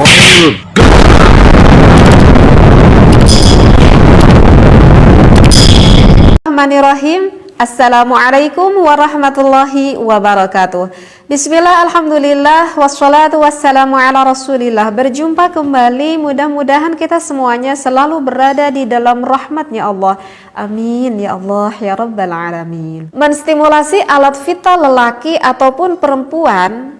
Bismillahirrahmanirrahim. Assalamualaikum warahmatullahi wabarakatuh. Bismillah, alhamdulillah, wassalatu wassalamu ala rasulillah. Berjumpa kembali, mudah-mudahan kita semuanya selalu berada di dalam rahmatnya Allah. Amin ya Allah ya rabbal alamin. Menstimulasi alat vital lelaki ataupun perempuan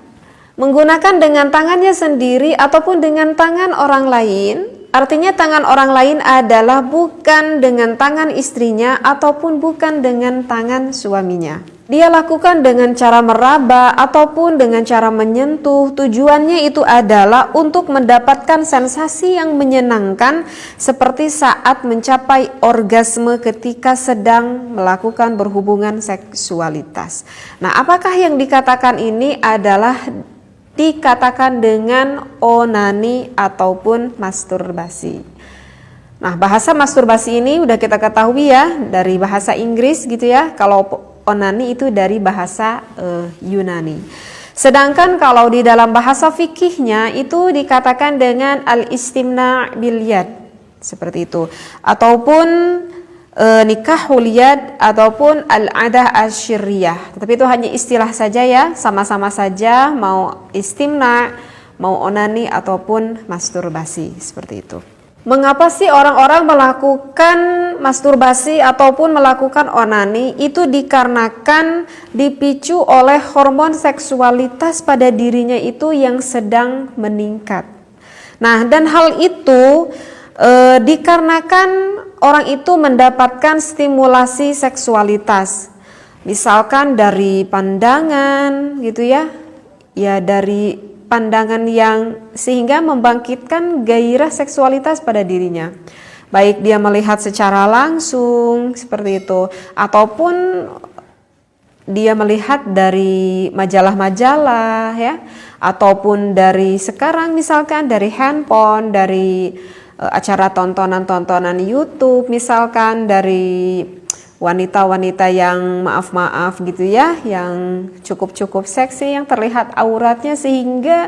menggunakan dengan tangannya sendiri ataupun dengan tangan orang lain. Artinya tangan orang lain adalah bukan dengan tangan istrinya ataupun bukan dengan tangan suaminya. Dia lakukan dengan cara meraba ataupun dengan cara menyentuh. Tujuannya itu adalah untuk mendapatkan sensasi yang menyenangkan seperti saat mencapai orgasme ketika sedang melakukan berhubungan seksualitas. Nah, apakah yang dikatakan ini adalah dikatakan dengan onani ataupun masturbasi. Nah, bahasa masturbasi ini udah kita ketahui ya dari bahasa Inggris gitu ya. Kalau onani itu dari bahasa Yunani. Sedangkan kalau di dalam bahasa fikihnya itu dikatakan dengan al-istimna' bil yad, seperti itu. Ataupun nikahul yad ataupun al-adah asyiriyah. Tapi itu hanya istilah saja ya, sama-sama saja mau istimna, mau onani ataupun masturbasi, seperti itu. Mengapa sih orang-orang melakukan masturbasi ataupun melakukan onani? Itu dikarenakan dipicu oleh hormon seksualitas pada dirinya itu yang sedang meningkat. Nah, dan hal itu dikarenakan orang itu mendapatkan stimulasi seksualitas, misalkan dari pandangan gitu ya, dari pandangan yang sehingga membangkitkan gairah seksualitas pada dirinya. Baik dia melihat secara langsung seperti itu, ataupun dia melihat dari majalah-majalah ya, ataupun dari sekarang misalkan dari handphone, dari acara tontonan-tontonan YouTube, misalkan dari wanita-wanita yang maaf-maaf gitu ya, yang cukup-cukup seksi, yang terlihat auratnya sehingga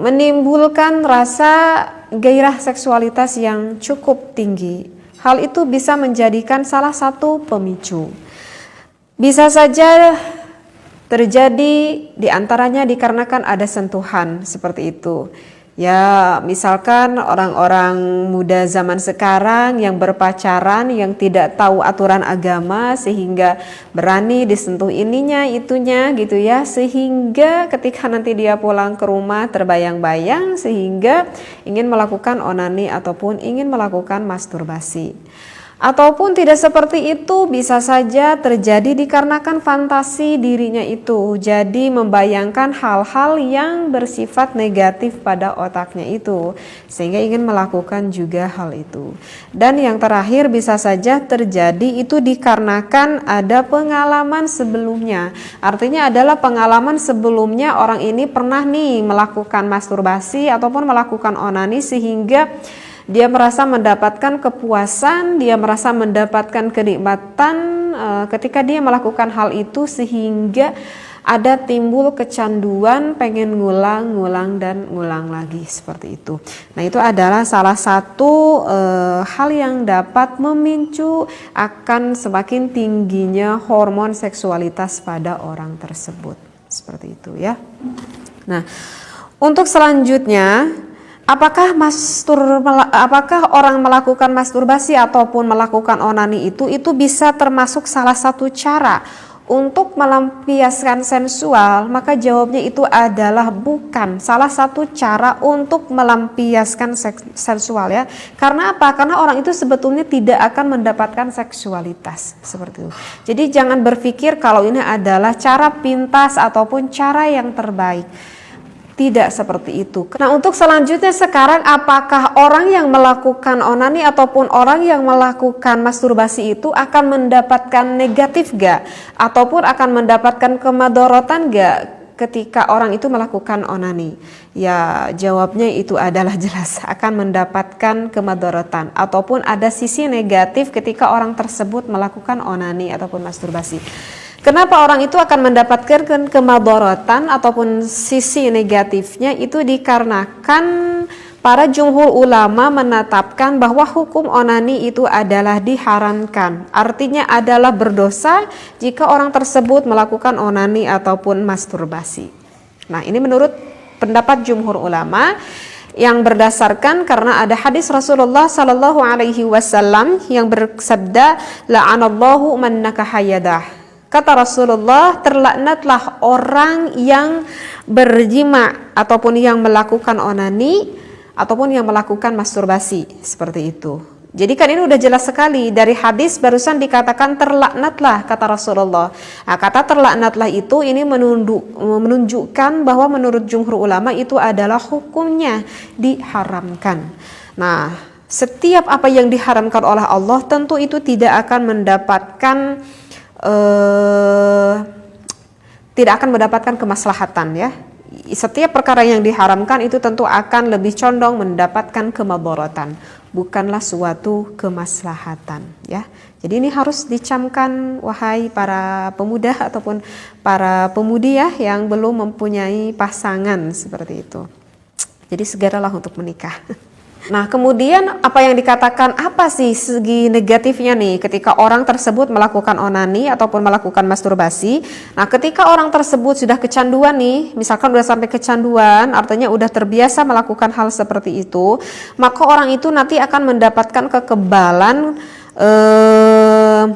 menimbulkan rasa gairah seksualitas yang cukup tinggi. Hal itu bisa menjadikan salah satu pemicu. Bisa saja terjadi diantaranya dikarenakan ada sentuhan seperti itu. Ya, misalkan orang-orang muda zaman sekarang yang berpacaran, yang tidak tahu aturan agama sehingga berani disentuh ininya, itunya gitu ya, sehingga ketika nanti dia pulang ke rumah terbayang-bayang sehingga ingin melakukan onani ataupun ingin melakukan masturbasi. Ataupun tidak seperti itu, bisa saja terjadi dikarenakan fantasi dirinya itu. Jadi membayangkan hal-hal yang bersifat negatif pada otaknya itu, sehingga ingin melakukan juga hal itu. Dan yang terakhir bisa saja terjadi itu dikarenakan ada pengalaman sebelumnya. Artinya adalah pengalaman sebelumnya orang ini pernah nih melakukan masturbasi ataupun melakukan onani sehingga dia merasa mendapatkan kepuasan, dia merasa mendapatkan kenikmatan ketika dia melakukan hal itu sehingga ada timbul kecanduan pengen ngulang dan ngulang lagi seperti itu. Nah, itu adalah salah satu hal yang dapat memicu akan semakin tingginya hormon seksualitas pada orang tersebut. Seperti itu ya. Nah, untuk selanjutnya, apakah orang melakukan masturbasi ataupun melakukan onani itu bisa termasuk salah satu cara untuk melampiaskan sensual? Maka jawabnya itu adalah bukan salah satu cara untuk melampiaskan sensual ya. Karena apa? Karena orang itu sebetulnya tidak akan mendapatkan seksualitas seperti itu. Jadi jangan berpikir kalau ini adalah cara pintas ataupun cara yang terbaik. Tidak seperti itu. Nah, untuk selanjutnya sekarang, apakah orang yang melakukan onani ataupun orang yang melakukan masturbasi itu akan mendapatkan negatif gak? Ataupun akan mendapatkan kemadorotan gak ketika orang itu melakukan onani? Ya, jawabnya itu adalah jelas akan mendapatkan kemadorotan ataupun ada sisi negatif ketika orang tersebut melakukan onani ataupun masturbasi. Kenapa orang itu akan mendapatkan kemadharatan ataupun sisi negatifnya, itu dikarenakan para jumhur ulama menetapkan bahwa hukum onani itu adalah diharamkan. Artinya adalah berdosa jika orang tersebut melakukan onani ataupun masturbasi. Nah, ini menurut pendapat jumhur ulama yang berdasarkan karena ada hadis Rasulullah sallallahu alaihi wasallam yang bersabda, la'anallahu man nakaha yadah. Kata Rasulullah, terlaknatlah orang yang berjima ataupun yang melakukan onani ataupun yang melakukan masturbasi, seperti itu. Jadi kan ini udah jelas sekali dari hadis barusan dikatakan terlaknatlah, kata Rasulullah. Nah, kata terlaknatlah itu ini menunjukkan bahwa menurut jumhur ulama itu adalah hukumnya diharamkan. Nah, setiap apa yang diharamkan oleh Allah tentu itu tidak akan mendapatkan kemaslahatan ya. Setiap perkara yang diharamkan itu tentu akan lebih condong mendapatkan kemadharatan, bukanlah suatu kemaslahatan ya. Jadi ini harus dicamkan wahai para pemuda ataupun para pemudi ya yang belum mempunyai pasangan seperti itu. Jadi segeralah untuk menikah. Nah, kemudian apa yang dikatakan, apa sih segi negatifnya nih ketika orang tersebut melakukan onani ataupun melakukan masturbasi? Nah, ketika orang tersebut sudah kecanduan nih, misalkan udah sampai kecanduan, artinya udah terbiasa melakukan hal seperti itu, maka orang itu nanti akan mendapatkan kekebalan,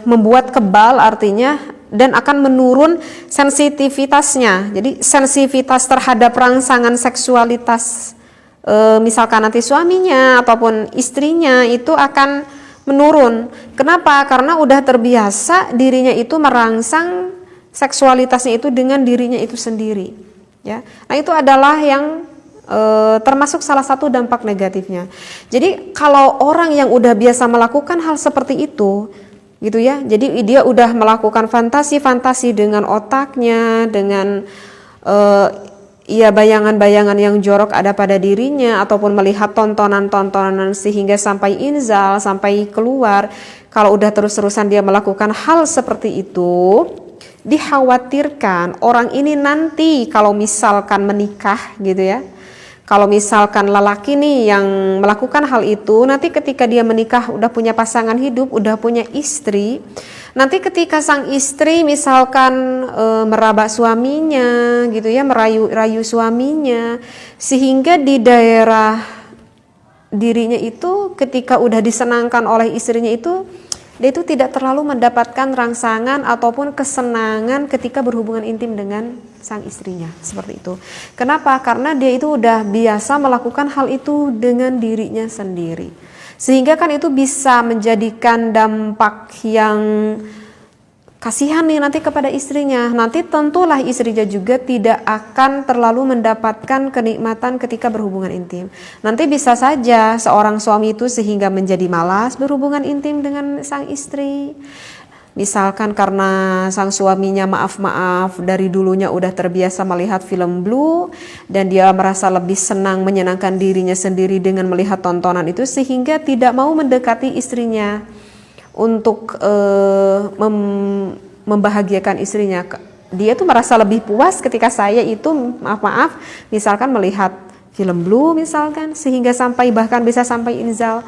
membuat kebal artinya, dan akan menurun sensitivitasnya. Jadi sensitivitas terhadap rangsangan seksualitas misalkan nanti suaminya ataupun istrinya itu akan menurun. Kenapa? Karena udah terbiasa dirinya itu merangsang seksualitasnya itu dengan dirinya itu sendiri ya. Nah, itu adalah yang termasuk salah satu dampak negatifnya. Jadi kalau orang yang udah biasa melakukan hal seperti itu gitu ya, jadi dia udah melakukan fantasi-fantasi dengan otaknya, dengan bayangan-bayangan yang jorok ada pada dirinya ataupun melihat tontonan-tontonan sehingga sampai inzal, sampai keluar. Kalau udah terus-terusan dia melakukan hal seperti itu, dikhawatirkan orang ini nanti kalau misalkan menikah gitu ya, kalau misalkan lelaki nih yang melakukan hal itu, nanti ketika dia menikah udah punya pasangan hidup, udah punya istri, nanti ketika sang istri misalkan meraba suaminya gitu ya, merayu suaminya, sehingga di daerah dirinya itu ketika udah disenangkan oleh istrinya itu, dia itu tidak terlalu mendapatkan rangsangan ataupun kesenangan ketika berhubungan intim dengan sang istrinya, seperti itu. Kenapa? Karena dia itu udah biasa melakukan hal itu dengan dirinya sendiri. Sehingga kan itu bisa menjadikan dampak yang kasihan nih nanti kepada istrinya. Nanti tentulah istrinya juga tidak akan terlalu mendapatkan kenikmatan ketika berhubungan intim. Nanti bisa saja seorang suami itu sehingga menjadi malas berhubungan intim dengan sang istri. Misalkan karena sang suaminya maaf dari dulunya udah terbiasa melihat film blue dan dia merasa lebih senang menyenangkan dirinya sendiri dengan melihat tontonan itu, sehingga tidak mau mendekati istrinya untuk membahagiakan istrinya. Dia tuh merasa lebih puas ketika saya itu misalkan melihat film blue misalkan, sehingga bahkan bisa sampai inzal.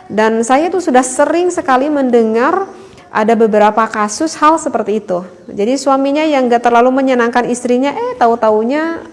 Dan saya tuh sudah sering sekali mendengar ada beberapa kasus hal seperti itu. Jadi suaminya yang gak terlalu menyenangkan istrinya, tahu-taunya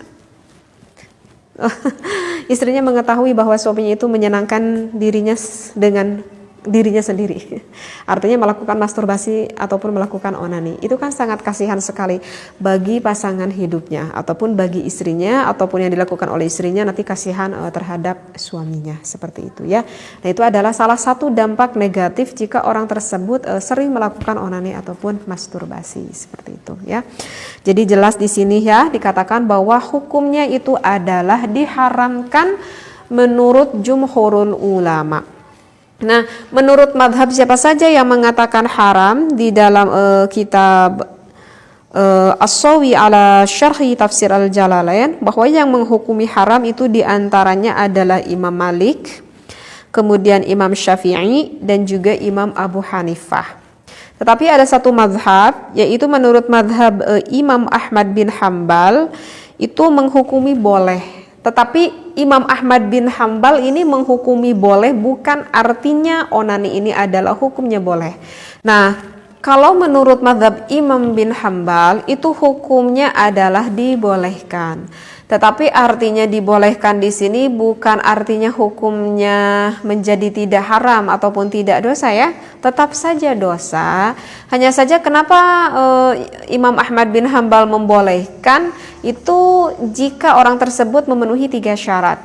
istrinya mengetahui bahwa suaminya itu menyenangkan dirinya dengan dirinya sendiri, artinya melakukan masturbasi ataupun melakukan onani. Itu kan sangat kasihan sekali bagi pasangan hidupnya ataupun bagi istrinya, ataupun yang dilakukan oleh istrinya nanti kasihan terhadap suaminya, seperti itu ya. Nah, itu adalah salah satu dampak negatif jika orang tersebut sering melakukan onani ataupun masturbasi, seperti itu ya. Jadi jelas di sini ya dikatakan bahwa hukumnya itu adalah diharamkan menurut jumhurul ulama. Nah, menurut madhab siapa saja yang mengatakan haram di dalam kitab As-Sawi ala Syarhi Tafsir Al-Jalalain, bahwa yang menghukumi haram itu diantaranya adalah Imam Malik, kemudian Imam Syafi'i, dan juga Imam Abu Hanifah. Tetapi ada satu mazhab, yaitu menurut mazhab Imam Ahmad bin Hambal itu menghukumi boleh. Tetapi Imam Ahmad bin Hambal ini menghukumi boleh bukan artinya onani ini adalah hukumnya boleh. Nah, kalau menurut mazhab Imam bin Hambal itu hukumnya adalah dibolehkan. Tetapi artinya dibolehkan di sini bukan artinya hukumnya menjadi tidak haram ataupun tidak dosa ya. Tetap saja dosa. Hanya saja kenapa Imam Ahmad bin Hambal membolehkan itu jika orang tersebut memenuhi 3 syarat.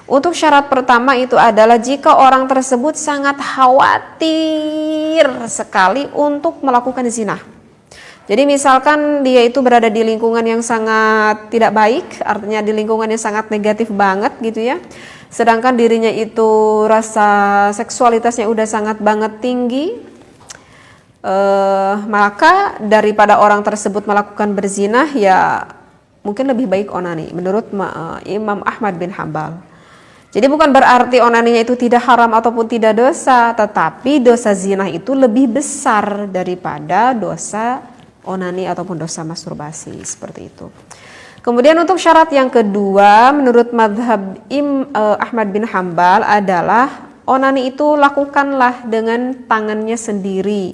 Untuk syarat pertama itu adalah jika orang tersebut sangat khawatir sekali untuk melakukan zina. Jadi misalkan dia itu berada di lingkungan yang sangat tidak baik, artinya di lingkungan yang sangat negatif banget gitu ya. Sedangkan dirinya itu rasa seksualitasnya udah sangat banget tinggi, maka daripada orang tersebut melakukan berzina ya mungkin lebih baik onani menurut Imam Ahmad bin Hambal. Jadi bukan berarti onaninya itu tidak haram ataupun tidak dosa, tetapi dosa zina itu lebih besar daripada dosa onani ataupun dosa masturbasi, seperti itu. Kemudian untuk syarat yang kedua menurut mazhab Ahmad bin Hambal adalah onani itu lakukanlah dengan tangannya sendiri,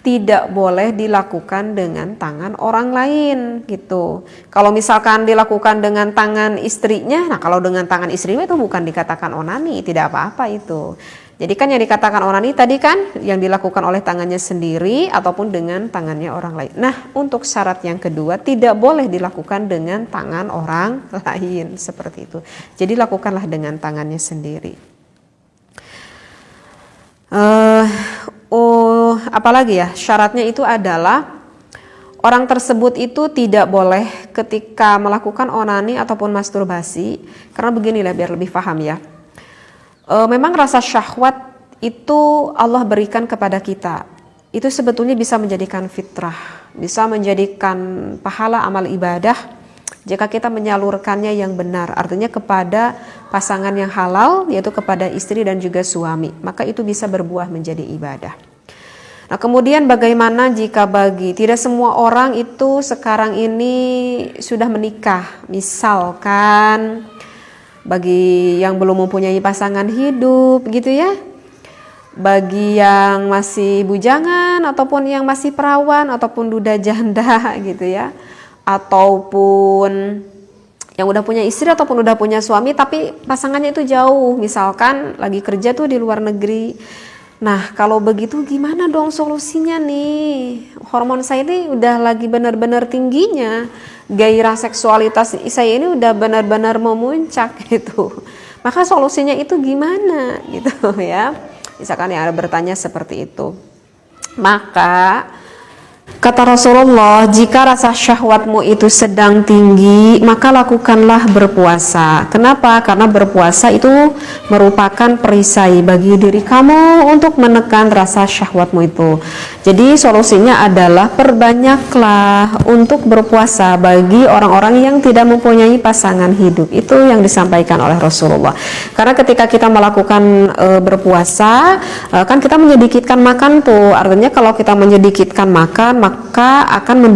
tidak boleh dilakukan dengan tangan orang lain gitu. Kalau misalkan dilakukan dengan tangan istrinya, nah kalau dengan tangan istrinya itu bukan dikatakan onani, tidak apa-apa itu. Jadi kan yang dikatakan onani tadi kan yang dilakukan oleh tangannya sendiri ataupun dengan tangannya orang lain. Nah, untuk syarat yang kedua tidak boleh dilakukan dengan tangan orang lain seperti itu. Jadi lakukanlah dengan tangannya sendiri. Apalagi ya syaratnya itu adalah orang tersebut itu tidak boleh ketika melakukan onani ataupun masturbasi, karena beginilah biar lebih paham ya. Memang rasa syahwat itu Allah berikan kepada kita. Itu sebetulnya bisa menjadikan fitrah, bisa menjadikan pahala amal ibadah jika kita menyalurkannya yang benar, artinya kepada pasangan yang halal, yaitu kepada istri dan juga suami, maka itu bisa berbuah menjadi ibadah. Nah, kemudian bagaimana jika tidak semua orang itu sekarang ini sudah menikah, misalkan bagi yang belum mempunyai pasangan hidup gitu ya, bagi yang masih bujangan ataupun yang masih perawan ataupun duda janda gitu ya, ataupun yang udah punya istri ataupun udah punya suami tapi pasangannya itu jauh, misalkan lagi kerja tuh di luar negeri. Nah, kalau begitu gimana dong solusinya nih? Hormon saya ini udah lagi benar-benar tingginya, gairah seksualitas saya ini udah benar-benar memuncak gitu. Maka solusinya itu gimana gitu ya? Misalkan yang ada bertanya seperti itu. Maka kata Rasulullah, jika rasa syahwatmu itu sedang tinggi, maka lakukanlah berpuasa. Kenapa? Karena berpuasa itu merupakan perisai bagi diri kamu untuk menekan rasa syahwatmu itu. Jadi solusinya adalah perbanyaklah untuk berpuasa bagi orang-orang yang tidak mempunyai pasangan hidup. Itu yang disampaikan oleh Rasulullah. Karena ketika kita melakukan berpuasa, kan kita menyedikitkan makan tuh. Artinya kalau kita menyedikitkan makan, maka akan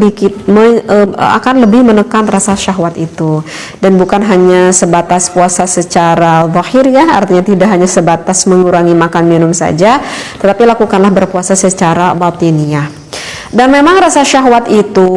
lebih menekan rasa syahwat itu, dan bukan hanya sebatas puasa secara zahir ya, artinya tidak hanya sebatas mengurangi makan minum saja, tetapi lakukanlah berpuasa secara batiniyah. Dan memang rasa syahwat itu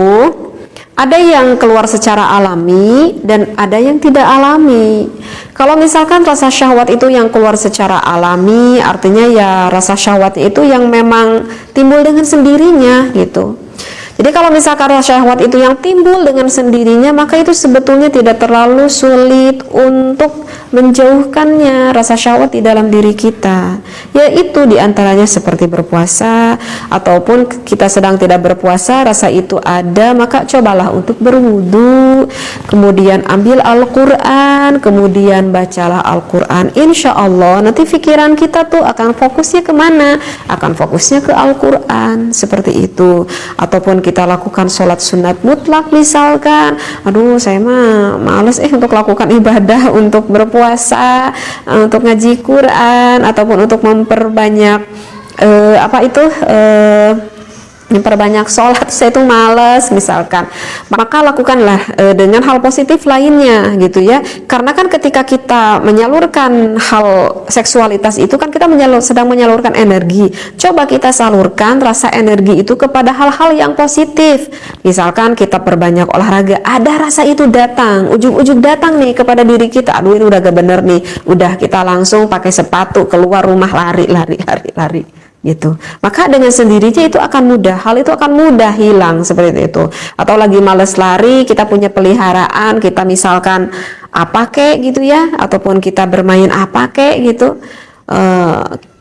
ada yang keluar secara alami dan ada yang tidak alami. Kalau misalkan rasa syahwat itu yang keluar secara alami, artinya ya rasa syahwat itu yang memang timbul dengan sendirinya gitu. Jadi kalau misalkan rasa syahwat itu yang timbul dengan sendirinya, maka itu sebetulnya tidak terlalu sulit untuk menjauhkannya rasa syahwat di dalam diri kita. Yaitu diantaranya seperti berpuasa, ataupun kita sedang tidak berpuasa, rasa itu ada, maka cobalah untuk berwudu, kemudian ambil Al-Quran, kemudian bacalah Al-Quran. Insya Allah nanti pikiran kita tuh akan fokusnya kemana? Akan fokusnya ke Al-Quran, seperti itu. Ataupun kita lakukan sholat sunat mutlak misalkan, aduh saya mah males untuk lakukan ibadah, untuk berpuasa, untuk ngaji Quran, ataupun untuk memperbanyak memperbanyak sholat, saya itu males misalkan, maka lakukanlah dengan hal positif lainnya gitu ya. Karena kan ketika kita menyalurkan hal seksualitas itu kan kita sedang menyalurkan energi. Coba kita salurkan rasa energi itu kepada hal-hal yang positif. Misalkan kita perbanyak olahraga, ada rasa itu datang, ujung-ujung datang nih kepada diri kita, aduh ini udah gak bener nih, udah kita langsung pakai sepatu keluar rumah, lari gitu. Maka dengan sendirinya itu akan mudah, hal itu akan mudah hilang seperti itu. Atau lagi males lari, kita punya peliharaan, kita misalkan apa kek gitu ya, ataupun kita bermain apa kek gitu,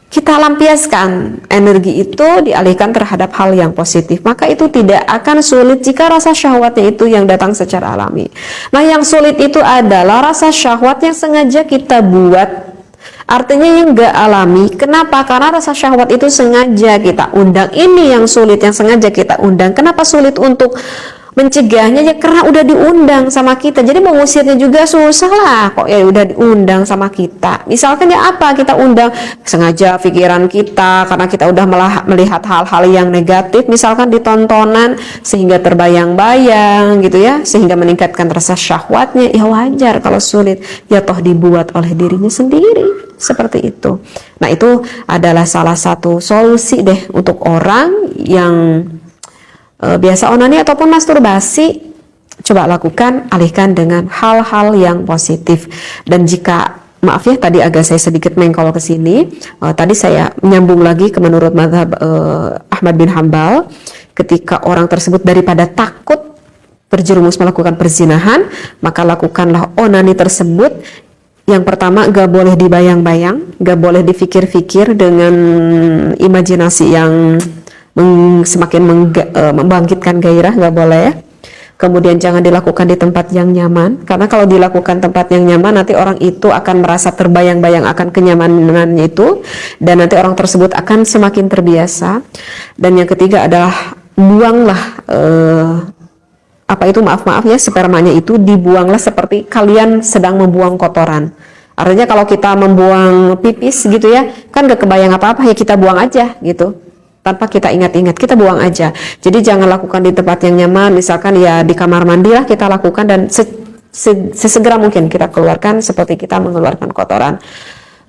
kita lampiaskan energi itu, dialihkan terhadap hal yang positif, maka itu tidak akan sulit jika rasa syahwatnya itu yang datang secara alami. Nah, yang sulit itu adalah rasa syahwat yang sengaja kita buat, artinya yang gak alami. Kenapa? Karena rasa syahwat itu sengaja kita undang. Ini yang sulit, yang sengaja kita undang. Kenapa sulit untuk mencegahnya? Ya karena udah diundang sama kita, jadi mengusirnya juga susah lah. Kok ya udah diundang sama kita. Misalkan ya apa, kita undang sengaja pikiran kita, karena kita udah melihat hal-hal yang negatif misalkan di tontonan, sehingga terbayang-bayang gitu ya, sehingga meningkatkan rasa syahwatnya. Ya wajar kalau sulit, ya toh dibuat oleh dirinya sendiri seperti itu. Nah, itu adalah salah satu solusi deh untuk orang yang biasa onani ataupun masturbasi. Coba lakukan, alihkan dengan hal-hal yang positif. Dan jika, maaf ya tadi agak saya sedikit mengkol ke sini, tadi saya menyambung lagi ke menurut mazhab Ahmad bin Hambal, ketika orang tersebut daripada takut terjerumus melakukan perzinahan, maka lakukanlah onani tersebut. Yang pertama, gak boleh dibayang-bayang, gak boleh dipikir-pikir dengan imajinasi yang semakin membangkitkan gairah, nggak boleh ya. Kemudian jangan dilakukan di tempat yang nyaman, karena kalau dilakukan tempat yang nyaman, nanti orang itu akan merasa terbayang-bayang akan kenyamanannya itu, dan nanti orang tersebut akan semakin terbiasa. Dan yang ketiga adalah buanglah maaf ya, spermanya itu dibuanglah seperti kalian sedang membuang kotoran. Artinya kalau kita membuang pipis gitu ya, kan gak kebayang apa-apa, ya kita buang aja gitu, tanpa kita ingat-ingat, kita buang aja. Jadi jangan lakukan di tempat yang nyaman, misalkan ya di kamar mandi lah kita lakukan, dan sesegera mungkin kita keluarkan seperti kita mengeluarkan kotoran.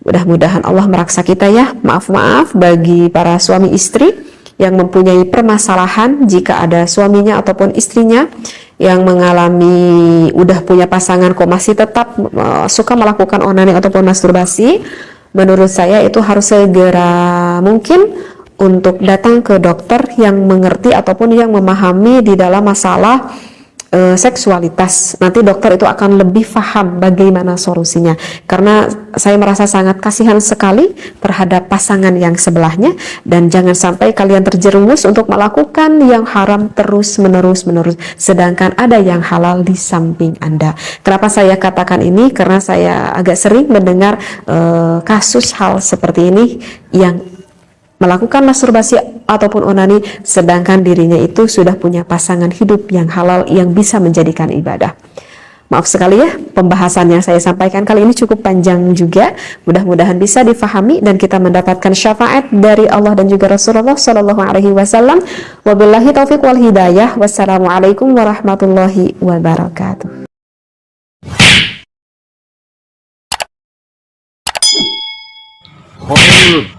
Mudah-mudahan Allah meraksa kita ya. Maaf bagi para suami istri yang mempunyai permasalahan, jika ada suaminya ataupun istrinya yang mengalami udah punya pasangan kok masih tetap suka melakukan onani ataupun masturbasi, menurut saya itu harus segera mungkin untuk datang ke dokter yang mengerti ataupun yang memahami di dalam masalah seksualitas. Nanti dokter itu akan lebih paham bagaimana solusinya, karena saya merasa sangat kasihan sekali terhadap pasangan yang sebelahnya. Dan jangan sampai kalian terjerumus untuk melakukan yang haram terus menerus, sedangkan ada yang halal di samping Anda. Kenapa saya katakan ini? Karena saya agak sering mendengar kasus hal seperti ini, yang melakukan masturbasi ataupun onani sedangkan dirinya itu sudah punya pasangan hidup yang halal yang bisa menjadikan ibadah. Maaf sekali ya, pembahasan yang saya sampaikan kali ini cukup panjang juga. Mudah-mudahan bisa difahami dan kita mendapatkan syafaat dari Allah dan juga Rasulullah Shallallahu Alaihi Wasallam. Wabillahi taufiq wal hidayah. Wassalamualaikum warahmatullahi wabarakatuh. Hold